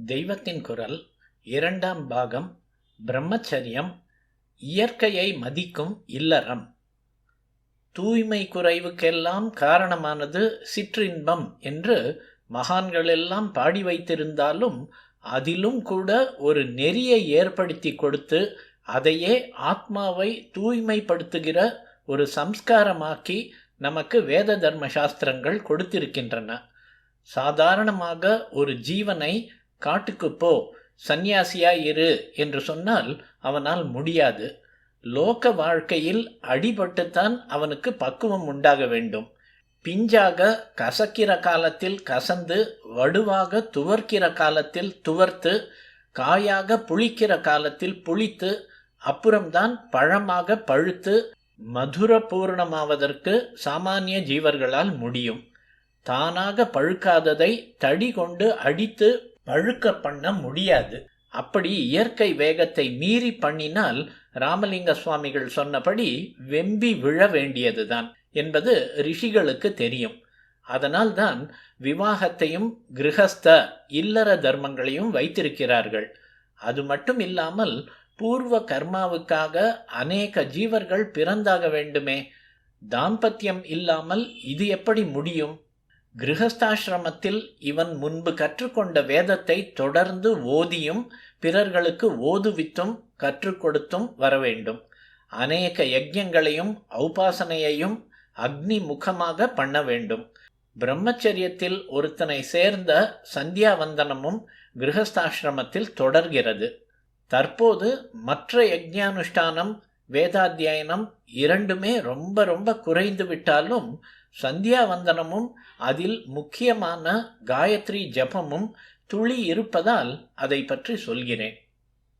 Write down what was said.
தெய்வத்தின் குரல் இரண்டாம் பாகம். பிரம்மச்சரியம், இயற்கையை மதிக்கும் இல்லறம். தூய்மை குறைவுக்கெல்லாம் காரணமானது சிற்றின்பம் என்று மகான்களெல்லாம் பாடி வைத்திருந்தாலும் அதிலும் கூட ஒரு நெறியை ஏற்படுத்தி கொடுத்து அதையே ஆத்மாவை தூய்மைப்படுத்துகிற ஒரு சம்ஸ்காரமாக்கி நமக்கு வேத தர்ம சாஸ்திரங்கள் கொடுத்திருக்கின்றன. சாதாரணமாக ஒரு ஜீவனை காட்டுக்கு போ, சந்நியாசியா இரு என்று சொன்னால் அவனால் முடியாது. லோக வாழ்க்கையில் அடிபட்டுத்தான் அவனுக்கு பக்குவம் உண்டாக வேண்டும். பிஞ்சாக கசக்கிற காலத்தில் கசந்து, வடுவாக துவர்க்கிற காலத்தில் துவர்த்து, காயாக புளிக்கிற காலத்தில் புளித்து, அப்புறம்தான் பழமாக பழுத்து மதுர பூர்ணமாவதற்கு சாமானிய ஜீவர்களால் முடியும். தானாக பழுக்காததை தடி கொண்டு அடித்து பழுக்க பண்ண முடியாது. அப்படி இயற்கை வேகத்தை மீறி பண்ணினால் ராமலிங்க சுவாமிகள் சொன்னபடி வெம்பி விழ வேண்டியதுதான் என்பது ரிஷிகளுக்கு தெரியும். அதனால்தான் விவாகத்தையும் கிரகஸ்த இல்லற தர்மங்களையும் வைத்திருக்கிறார்கள். அது மட்டும் இல்லாமல் பூர்வ கர்மாவுக்காக அநேக ஜீவர்கள் பிறந்தாக வேண்டுமே. தாம்பத்தியம் இல்லாமல் இது எப்படி முடியும்? கிரகஸ்தாசிரமத்தில் இவன் முன்பு கற்றுக்கொண்ட வேதத்தை தொடர்ந்து ஓதியும் பிறர்களுக்கு ஓதுவித்தும் கற்றுக் கொடுத்தும் வர வேண்டும். அநேக யஜ்ஞங்களையும் ஔபாசனையையும் அக்னி முகமாக பண்ண வேண்டும். பிரம்மச்சரியத்தில் ஒருத்தனை சேர்ந்த சந்தியாவந்தனமும் கிரகஸ்தாசிரமத்தில் தொடர்கிறது. தற்போது மற்ற யஜ்ஞானுஷ்டானம், வேதாத்தியனம் இரண்டுமே ரொம்ப ரொம்ப குறைந்து விட்டாலும் சந்தியாவந்தனமும் அதில் முக்கியமான காயத்ரி ஜபமும் துளி இருப்பதால் அதை பற்றி சொல்கிறேன்.